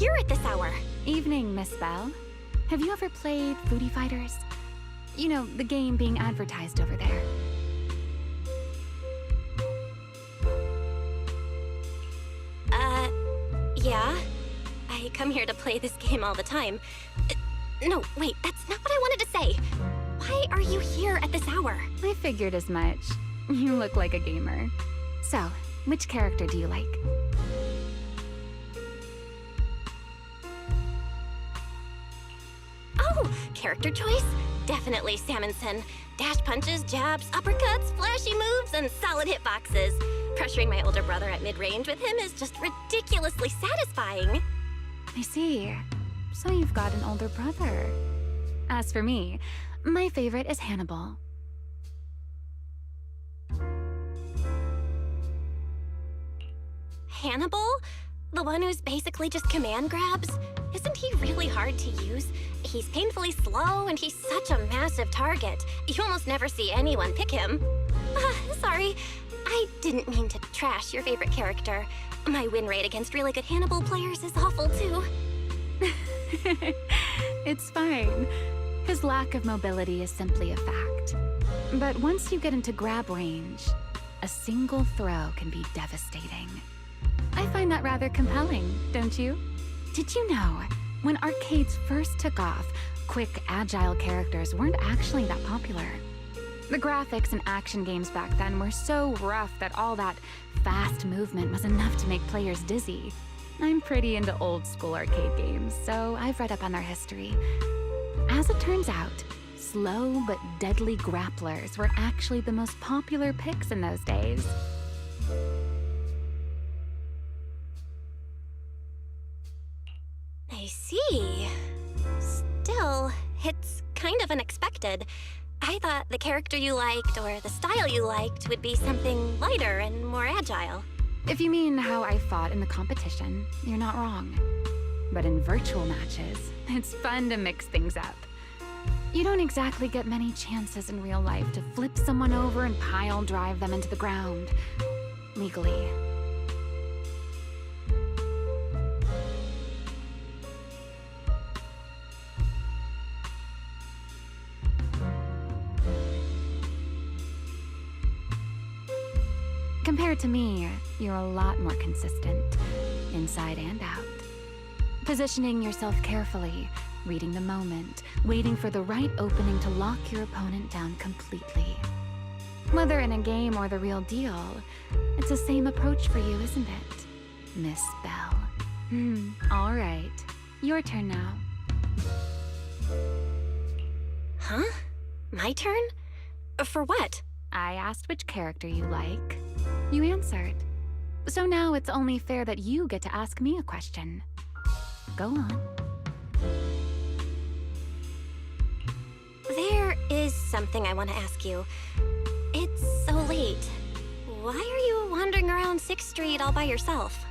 here at this hour? Evening, Miss Bell. Have you ever played Foodie Fighters? You know, the game being advertised over there. Yeah. I come here to play this game all the time. No, wait, that's not what I wanted to say. Why are you here at this hour? I figured as much. You look like a gamer. So, which character do you like? Oh, character choice? Definitely Salmonson. Dash punches, jabs, uppercuts, flashy moves, and solid hitboxes. Pressuring my older brother at mid-range with him is just ridiculously satisfying. I see. So you've got an older brother. As for me, my favorite is Hannibal. Hannibal? The one who's basically just command grabs? Isn't he really hard to use? He's painfully slow, and he's such a massive target. You almost never see anyone pick him. Sorry. I didn't mean to trash your favorite character. My win rate against really good Hannibal players is awful, too. It's fine. His lack of mobility is simply a fact. But once you get into grab range, a single throw can be devastating. I find that rather compelling, don't you? Did you know, when arcades first took off, quick, agile characters weren't actually that popular. The graphics in action games back then were so rough that all that fast movement was enough to make players dizzy. I'm pretty into old school arcade games, so I've read up on their history. As it turns out, slow but deadly grapplers were actually the most popular picks in those days. I see. Still, it's kind of unexpected. I thought the character you liked or the style you liked would be something lighter and more agile. If you mean how I fought in the competition, you're not wrong. But in virtual matches, it's fun to mix things up. You don't exactly get many chances in real life to flip someone over and pile drive them into the ground. Legally. Compared to me, you're a lot more consistent, inside and out. Positioning yourself carefully, reading the moment, waiting for the right opening to lock your opponent down completely. Whether in a game or the real deal, it's the same approach for you, isn't it, Miss Bell? All right. Your turn now. Huh? My turn? For what? I asked which character you like. You answered. So now it's only fair that you get to ask me a question. Go on. There is something I want to ask you. It's so late. Why are you wandering around 6th Street all by yourself?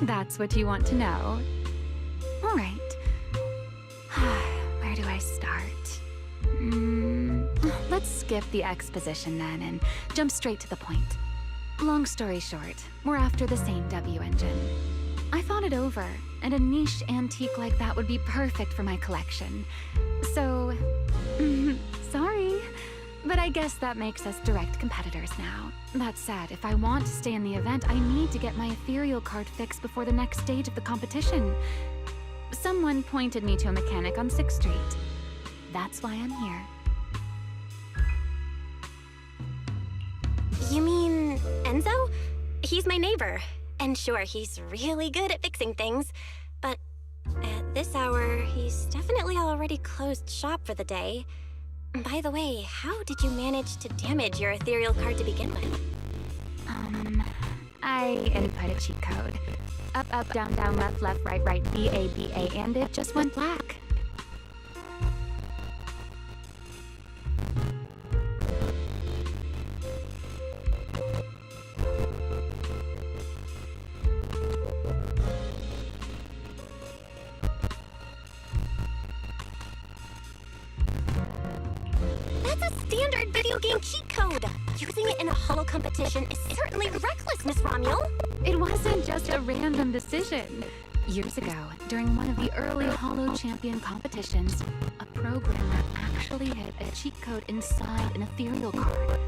That's what you want to know. All right. Where do I start? Let's skip the exposition then and jump straight to the point. Long story short, we're after the same W engine. I thought it over, and a niche antique like that would be perfect for my collection. So, sorry, but I guess that makes us direct competitors now. That said, if I want to stay in the event, I need to get my ethereal card fixed before the next stage of the competition. Someone pointed me to a mechanic on 6th Street. That's why I'm here. You mean Enzo? He's my neighbor. And sure, he's really good at fixing things. But at this hour, he's definitely already closed shop for the day. By the way, how did you manage to damage your ethereal card to begin with? I input a cheat code. Up, up, down, down, left, left, right, right, B, A, and it just went black. That's a standard video game cheat code. Using it in a holo competition is certainly reckless, Miss Romuel. It wasn't just a random decision. Years ago, during one of the early Holo Champion competitions, a programmer actually hid a cheat code inside an ethereal card.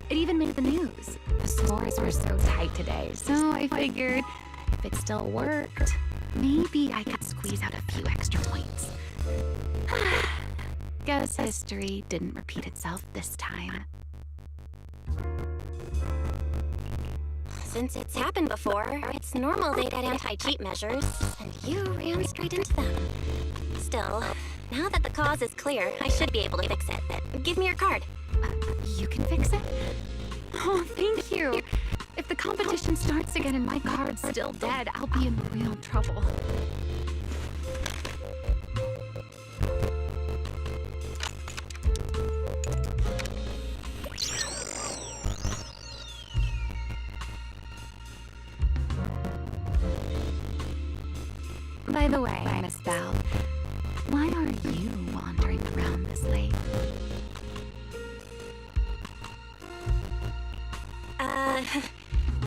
It even made the news. The scores were so tight today, so I figured if it still worked, maybe I could squeeze out a few extra points. Guess history didn't repeat itself this time. Since it's happened before, it's normal they'd had anti-cheat measures, and you ran straight into them. Still, now that the cause is clear, I should be able to fix it. Give me your card. You can fix it? Oh, thank you. If the competition starts again and my card's still dead, I'll be in real trouble. By the way, Miss Bell, why are you wandering around this late?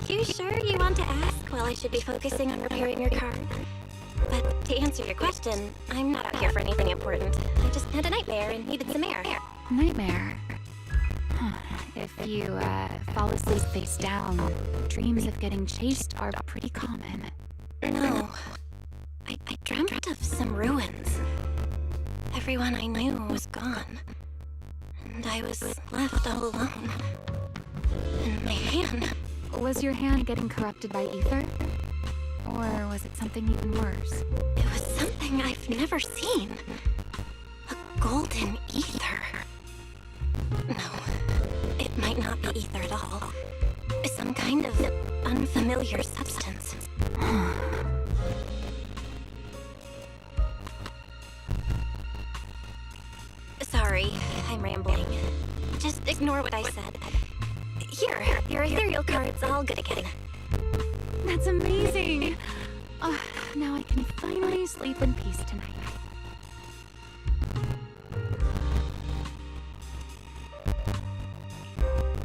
You sure you want to ask while I should be focusing on repairing your card? But to answer your question, I'm not out here for anything important. I just had a nightmare and needed some air. Nightmare? If you fall asleep face down, dreams of getting chased are pretty common. No. I dreamt of some ruins. Everyone I knew was gone. And I was left all alone. And my hand... Was your hand getting corrupted by ether? Or was it something even worse? It was something I've never seen. A golden ether. No, it might not be ether at all. Some kind of unfamiliar substance. Sorry, I'm rambling. Just ignore what I said. Here, your ethereal card's all good again. That's amazing! Oh, now I can finally sleep in peace tonight.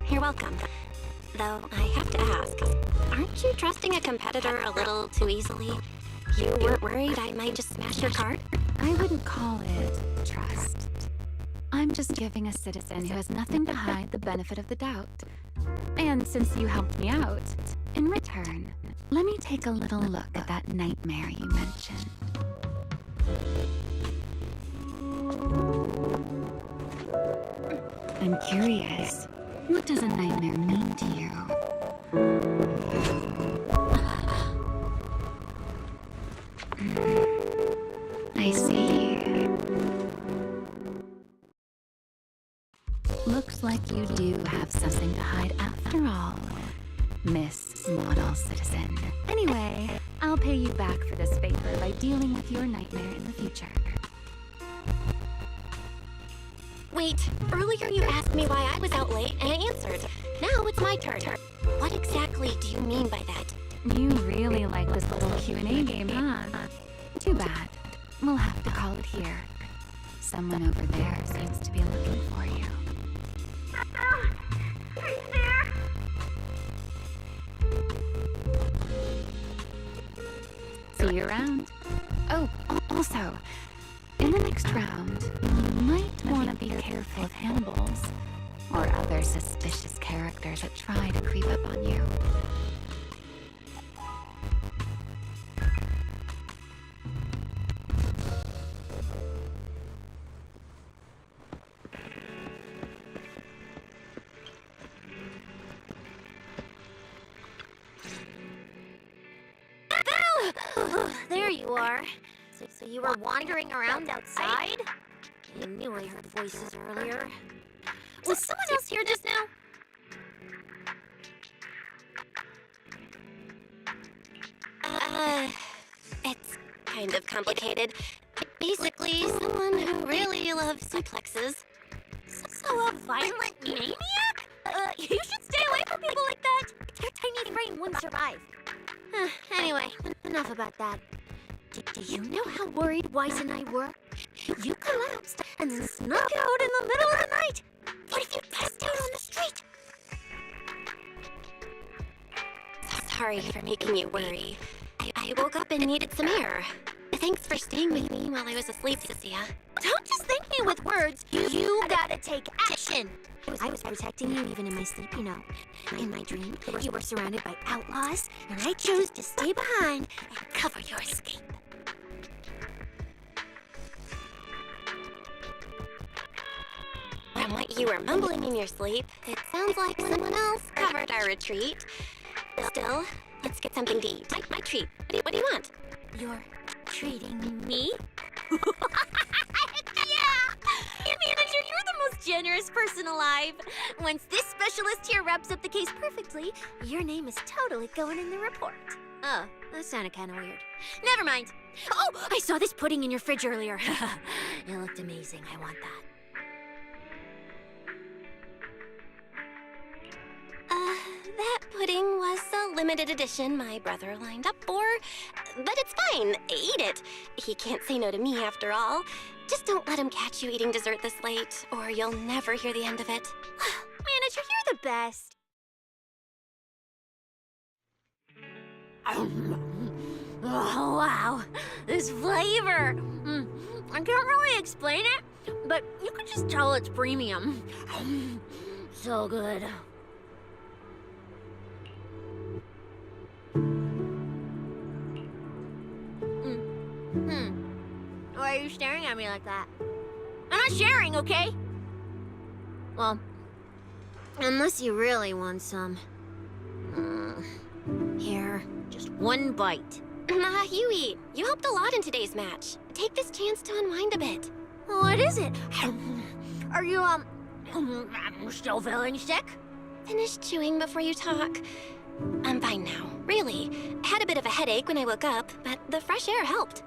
You're welcome. Though I have to ask, aren't you trusting a competitor a little too easily? You weren't worried I might just smash your card? I wouldn't call it trust. I'm just giving a citizen who has nothing to hide the benefit of the doubt. And since you helped me out, in return, let me take a little look at that nightmare you mentioned. I'm curious, what does a nightmare mean to you? I see. Looks like you do have something to hide after all, Miss Model Citizen. Anyway, I'll pay you back for this favor by dealing with your nightmare in the future. Wait, earlier you asked me why I was out late and I answered. Now it's my turn. What exactly do you mean by that? You really like this little Q&A game, huh? Too bad. We'll have to call it here. Someone over there seems to be looking for you. He's there! See you around. Oh, also, in the next round, you might want to be careful of Hannibals or other suspicious characters that try to creep up on you. There you are. So you were wandering around outside? I knew I heard voices earlier. Was someone else here just now? It's kind of complicated. Basically, someone who really loves suplexes. So a violent maniac? You should stay away from people like that. Their tiny brain wouldn't survive. Anyway, enough about that. Do you know how worried Weiss and I were? You collapsed and then snuck out in the middle of the night. Sorry for making you worry. I woke up and needed some air. Thanks for staying with me while I was asleep, Cecilia. Don't just thank me with words. You gotta take action. I was protecting you even in my sleep, you know. In my dream, you were surrounded by outlaws, and I chose to stay behind and cover your escape. From what you were mumbling in your sleep, it sounds like someone else covered our retreat. Still, let's get something to eat. My treat. What do you want? You're treating me? Manager, you're the most generous person alive. Once this specialist here wraps up the case perfectly, your name is totally going in the report. Oh, that sounded kind of weird. Never mind. Oh, I saw this pudding in your fridge earlier. It looked amazing. I want that. That pudding was a limited edition my brother lined up for. But it's fine. Eat it. He can't say no to me after all. Just don't let him catch you eating dessert this late, or you'll never hear the end of it. Manager, you're the best. Oh, wow. This flavor. I can't really explain it, but you can just tell it's premium. So good. Why are you staring at me like that? I'm not sharing, okay? Well, unless you really want some. Here, just one bite. Nah, you eat. You helped a lot in today's match. Take this chance to unwind a bit. What is it? Are you, still feeling sick? Finish chewing before you talk. I'm fine now, really. I had a bit of a headache when I woke up, but the fresh air helped.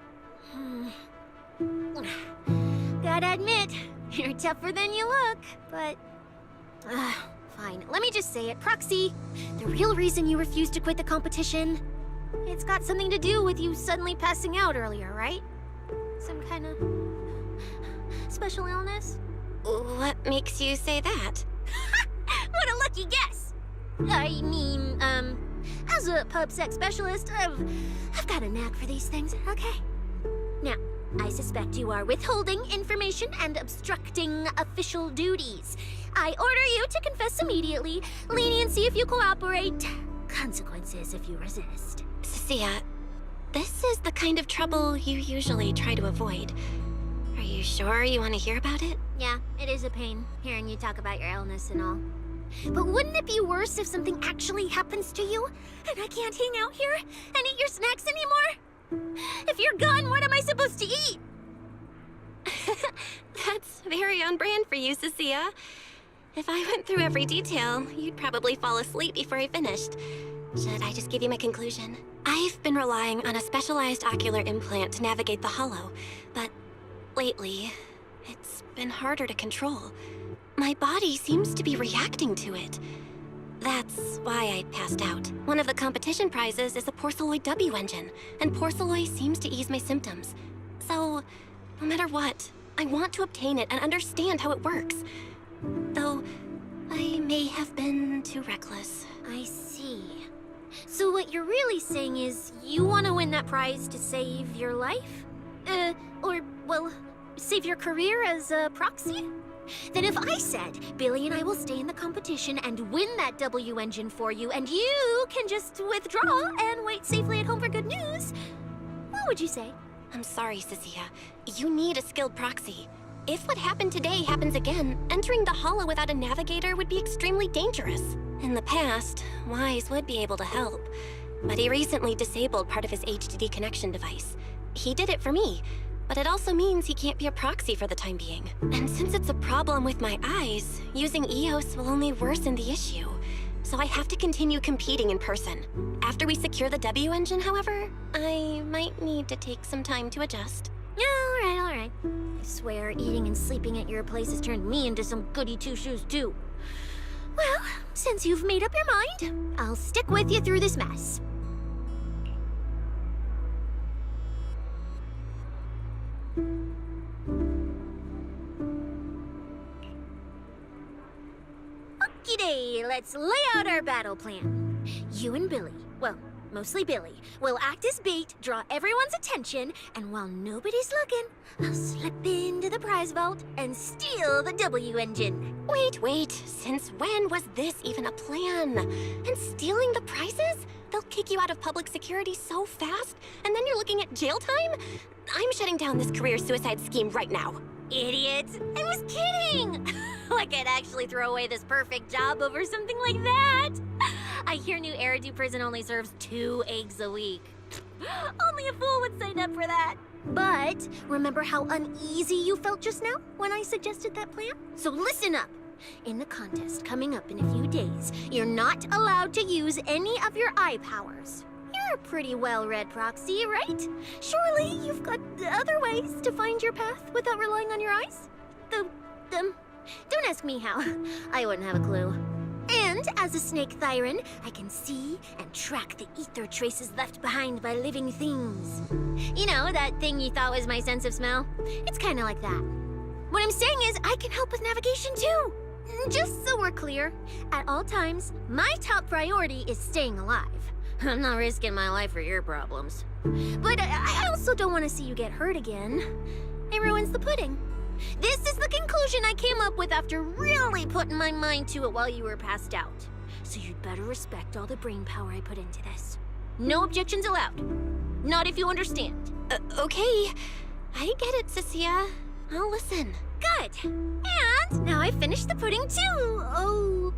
Gotta admit, you're tougher than you look, but... fine, let me just say it. Proxy, the real reason you refused to quit the competition, it's got something to do with you suddenly passing out earlier, right? Some kind of special illness? What makes you say that? What a lucky guess! I mean, as a pub sex specialist, I've got a knack for these things, okay? Now, I suspect you are withholding information and obstructing official duties. I order you to confess immediately, leniency if you cooperate, consequences if you resist. Cecilia, this is the kind of trouble you usually try to avoid. Are you sure you want to hear about it? Yeah, it is a pain, hearing you talk about your illness and all. But wouldn't it be worse if something actually happens to you, and I can't hang out here and eat your snacks anymore? If you're gone, what am I supposed to eat? That's very on brand for you, Cecilia. If I went through every detail, you'd probably fall asleep before I finished. Should I just give you my conclusion? I've been relying on a specialized ocular implant to navigate the hollow, but lately, it's been harder to control. My body seems to be reacting to it. That's why I passed out. One of the competition prizes is a porceloid W engine, and porceloid seems to ease my symptoms. So, no matter what, I want to obtain it and understand how it works. Though, I may have been too reckless. I see. So what you're really saying is you want to win that prize to save your life? Well, save your career as a proxy? Then if I said, Billy and I will stay in the competition and win that W engine for you, and you can just withdraw and wait safely at home for good news, what would you say? I'm sorry, Cecilia. You need a skilled proxy. If what happened today happens again, entering the hollow without a navigator would be extremely dangerous. In the past, Wise would be able to help, but he recently disabled part of his HDD connection device. He did it for me, but it also means he can't be a proxy for the time being. And since it's a problem with my eyes, using EOS will only worsen the issue. So I have to continue competing in person. After we secure the W engine, however, I might need to take some time to adjust. All right. I swear, eating and sleeping at your place has turned me into some goody two-shoes too. Well, since you've made up your mind, I'll stick with you through this mess. Okie-day, let's lay out our battle plan. You and Billy well, mostly Billy, will act as bait, draw everyone's attention, and while nobody's looking, I'll slip into the prize vault and steal the W engine. Wait. Since when was this even a plan? And stealing the prizes? They'll kick you out of public security so fast, and then you're looking at jail time? I'm shutting down this career suicide scheme right now. Idiot! I was kidding! Like I'd actually throw away this perfect job over something like that. I hear New Eridu Prison only serves 2 eggs a week. Only a fool would sign up for that. But remember how uneasy you felt just now when I suggested that plan? So listen up. In the contest coming up in a few days, you're not allowed to use any of your eye powers. You're a pretty well-read proxy, right? Surely you've got other ways to find your path without relying on your eyes? Don't ask me how. I wouldn't have a clue. And as a snake Thyran, I can see and track the ether traces left behind by living things. You know, that thing you thought was my sense of smell? It's kind of like that. What I'm saying is I can help with navigation too. Just so we're clear, at all times, my top priority is staying alive. I'm not risking my life for your problems. But I also don't want to see you get hurt again. It ruins the pudding. This is the conclusion I came up with after really putting my mind to it while you were passed out. So you'd better respect all the brain power I put into this. No objections allowed. Not if you understand. Okay. I get it, Cecilia. I'll listen. Good. And now I finished the pudding too. Oh.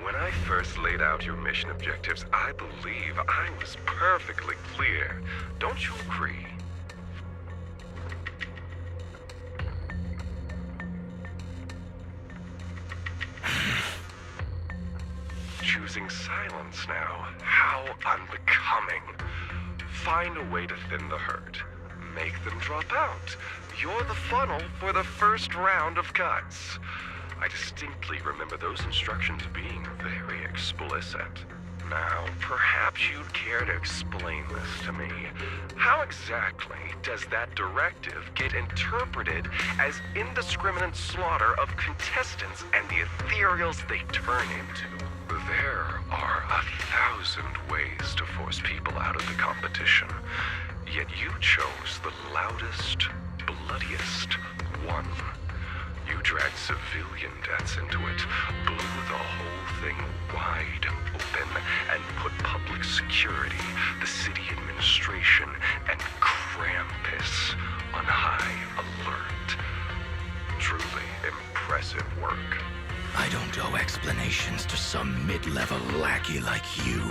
When I first laid out your mission objectives, I believe I was perfectly clear. Don't you agree? Choosing silence now. How unbecoming. Find a way to thin the herd. Make them drop out. You're the funnel for the first round of cuts. I distinctly remember those instructions being very explicit. Now, perhaps you'd care to explain this to me. How exactly does that directive get interpreted as indiscriminate slaughter of contestants and the ethereals they turn into? There are 1,000 ways to force people out of the competition, yet you chose the loudest, bloodiest one. You dragged civilian deaths into it, blew the whole thing wide open, and put public security, the city administration, and Krampus on high alert. Truly impressive work. I don't owe explanations to some mid-level lackey like you.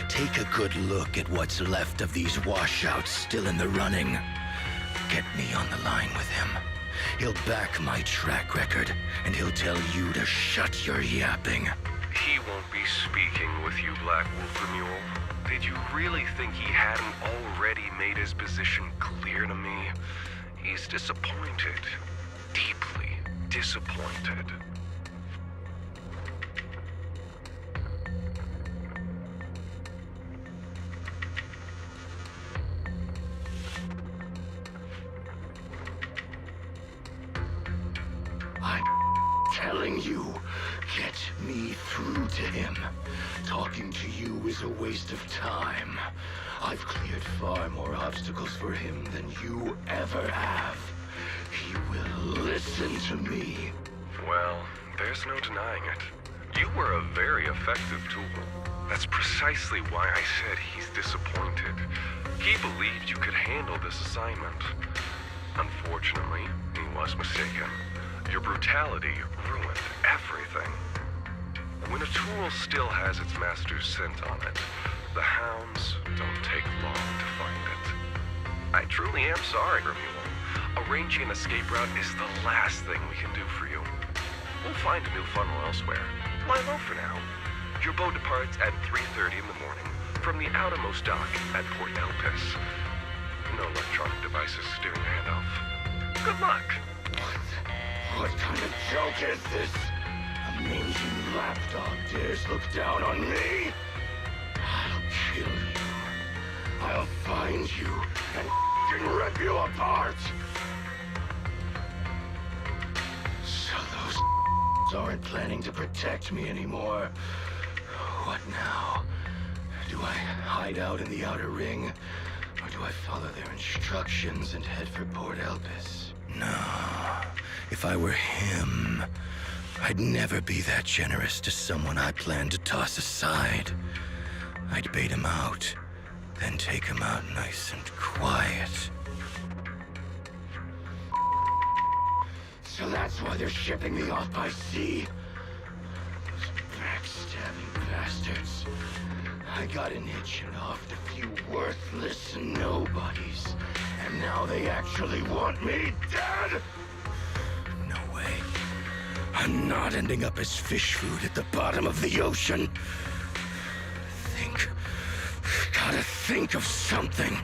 Take a good look at what's left of these washouts still in the running. Get me on the line with him. He'll back my track record, and he'll tell you to shut your yapping. He won't be speaking with you, Black Wolf Mule. Did you really think he hadn't already made his position clear to me? He's disappointed. Deeply disappointed. Telling you, get me through to him. Talking to you is a waste of time. I've cleared far more obstacles for him than you ever have. He will listen to me. Well, there's no denying it. You were a very effective tool. That's precisely why I said he's disappointed. He believed you could handle this assignment. Unfortunately, he was mistaken. Your brutality ruined everything. When a tool still has its master's scent on it, the hounds don't take long to find it. I truly am sorry, Romulo. Arranging an escape route is the last thing we can do for you. We'll find a new funnel elsewhere. Lie low for now. Your boat departs at 3:30 in the morning from the outermost dock at Port Elpis. No electronic devices steering the handoff. Good luck. What kind of joke is this? A mangy lapdog dares look down on me? I'll kill you. I'll find you and f***ing rip you apart. So those aren't planning to protect me anymore. What now? Do I hide out in the outer ring? Or do I follow their instructions and head for Port Elpis? No. If I were him, I'd never be that generous to someone I planned to toss aside. I'd bait him out, then take him out nice and quiet. So that's why they're shipping me off by sea. Those backstabbing bastards. I got an itch and offed a few worthless nobodies. And now they actually want me dead? No way. I'm not ending up as fish food at the bottom of the ocean. Gotta think of something.